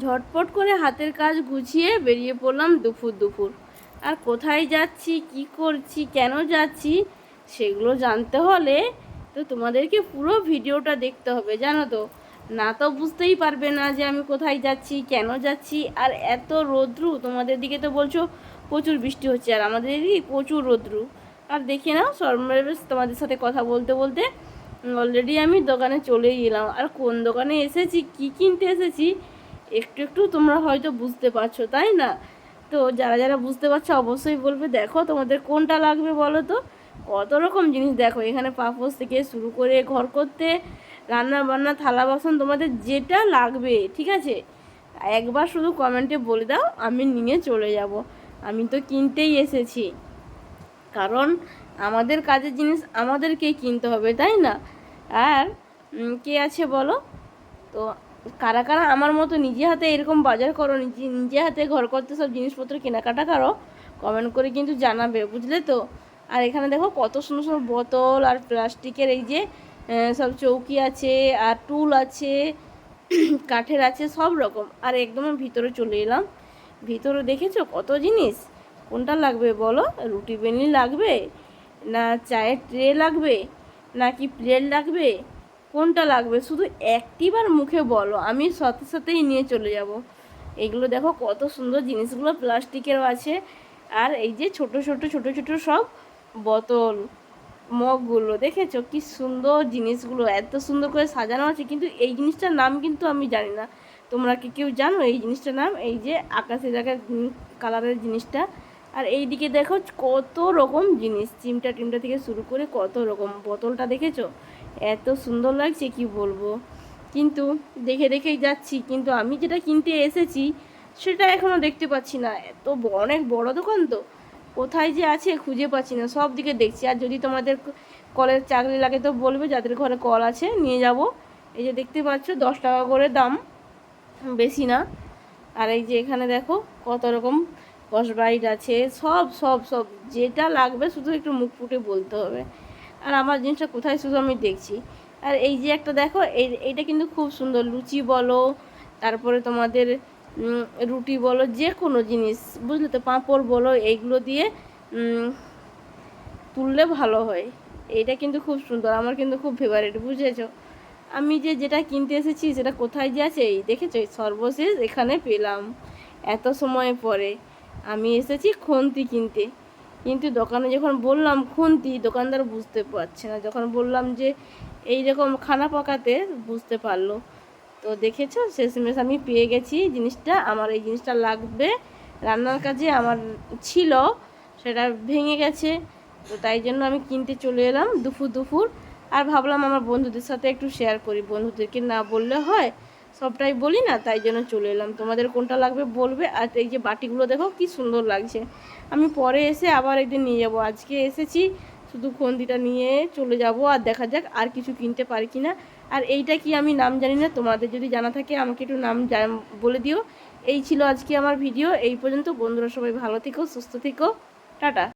ঝটপট করে হাতের কাজ গুছিয়ে বেরিয়ে পড়লাম দুপুর দুপুর। আর কোথায় যাচ্ছি, কি করছি, কেন যাচ্ছি সেগুলো জানতে হলে তো তোমাদেরকে পুরো ভিডিওটা দেখতে হবে, জানো তো। না তো বুঝতেই পারবে না যে আমি কোথায় যাচ্ছি, কেন যাচ্ছি। আর এত রৌদ্রু, তোমাদের দিকে তো বলছো প্রচুর বৃষ্টি হচ্ছে, আর আমাদের এদিকে প্রচুর রৌদ্রু। আর দেখে নাও সর্বশেষ তোমাদের সাথে কথা বলতে বলতে অলরেডি আমি দোকানে চলেই এলাম। আর কোন দোকানে এসেছি, কি কিনতে এসেছি একটু একটু তোমরা হয়তো বুঝতে পারছো, তাই না? তো যারা যারা বুঝতে পারছো অবশ্যই বলবে। দেখো তোমাদের কোনটা লাগবে বলো তো। কত রকম জিনিস দেখো এখানে, পাপোশ থেকে শুরু করে ঘর করতে, রান্না বান্না, থালা বাসন, তোমাদের যেটা লাগবে, ঠিক আছে, একবার শুধু কমেন্টে বলে দাও, আমি নিয়ে চলে যাব। আমি তো কিনতেই এসেছি, কারণ আমাদের কাজের জিনিস আমাদেরকেই কিনতে হবে, তাই না? আর কে আছে বলো তো, কারা কারা আমার মতো নিজে হাতে এরকম বাজার করো, নিজে হাতে ঘর করতে সব জিনিসপত্র কেনাকাটা করো, কমেন্ট করে কিন্তু জানাবে, বুঝলে তো। আর এখানে দেখো কত সুন্দর সুন্দর বোতল আর প্লাস্টিকের এই যে সব চৌকি আছে, আর টুল আছে, কাঠের আছে, সব রকম। আর একদম ভিতরে চলে এলাম। ভিতরে দেখেছো কত জিনিস। কোনটা লাগবে বলো? রুটি বেলনি লাগবে, না চায়ের ট্রে লাগবে, নাকি প্লেট লাগবে, কোনটা লাগবে শুধু একটিবার মুখে বলো, আমি সাথে সাথেই নিয়ে চলে যাব। এগুলো দেখো কত সুন্দর জিনিসগুলো, প্লাস্টিকেরও আছে। আর এই যে ছোট ছোট ছোট ছোট সব বোতল, মগগুলো দেখেছো কি সুন্দর জিনিসগুলো, এত সুন্দর করে সাজানো আছে। কিন্তু এই জিনিসটার নাম কিন্তু আমি জানি না, তোমরা কি কেউ জানো এই জিনিসটার নাম? এই যে আকাশি জায়গায় কালারের জিনিসটা। আর এই দিকে দেখো কত রকম জিনিস, চিমটা টিমটা থেকে শুরু করে কত রকম। বোতলটা দেখেছো এত সুন্দর লাগছে কি বলবো। কিন্তু দেখে দেখেই যাচ্ছি, কিন্তু আমি যেটা কিনতে এসেছি সেটা এখনও দেখতে পাচ্ছি না। এত অনেক বড় দোকান তো, কোথায় যে আছে খুঁজে পাচ্ছি না, সব দিকে দেখছি। আর যদি তোমাদের কলের চাকরি লাগে তো বলবে, যাদের ঘরে কল আছে নিয়ে যাব। এই যে দেখতে পাচ্ছ 10 টাকা করে দাম, বেশি না। আর এই যে এখানে দেখো কত রকম স্কচব্রাইট আছে, সব সব সব যেটা লাগবে শুধু একটু মুখ ফুটে বলতে হবে। আর আমার জিনিসটা কোথায় শুধু আমি দেখছি। আর এই যে একটা দেখো, এইটা কিন্তু খুব সুন্দর, লুচি বলো, তারপরে তোমাদের রুটি বলো, যে কোনো জিনিস, বুঝলে তো, পাঁপড় বলো, এইগুলো দিয়ে তুললে ভালো হয়। এইটা কিন্তু খুব সুন্দর, আমার কিন্তু খুব ফেভারিট, বুঝেছো। আমি যে যেটা কিনতে এসেছি সেটা কোথায় যে আছে, এই দেখেছো, সর্বশেষ এখানে পেলাম এত সময় পরে। আমি এসেছি খুন্তি কিনতে, কিন্তু দোকানে যখন বললাম খুন্তি, দোকানদার বুঝতে পারছে না। যখন বললাম যে এই রকম খানা পাকাতে, বুঝতে পারলো। তো দেখেছো শেষমেশ আমি পেয়ে গেছি জিনিসটা। আমার এই জিনিসটা লাগবে রান্নার কাজে, আমার ছিল, সেটা ভেঙে গেছে। তো তাই জন্য আমি কিনতে চলে এলাম দুপুর দুপুর। আর ভাবলাম আমার বন্ধুদের সাথে একটু শেয়ার করি, বন্ধুদেরকে না বললে হয়, সবটাই বলি না, তাই জন্য চলে এলাম। তোমাদের কোনটা লাগবে বলবে। আর এই যে বাটিগুলো দেখো কি সুন্দর লাগছে, আমি পরে এসে আবার একদিন নিয়ে যাব। আজকে এসেছি শুধু খন্দিটা নিয়ে চলে যাব, আর দেখা যাক আর কিছু কিনতে পারি কি না। আর এইটা কি আমি নাম জানি না, তোমাদের যদি জানা থাকে আমাকে একটু নাম বলে দিও। এই ছিল আজকে আমার ভিডিও, এই পর্যন্ত। বন্ধুরা সবাই ভালো থেকো, সুস্থ থেকো, টাটা।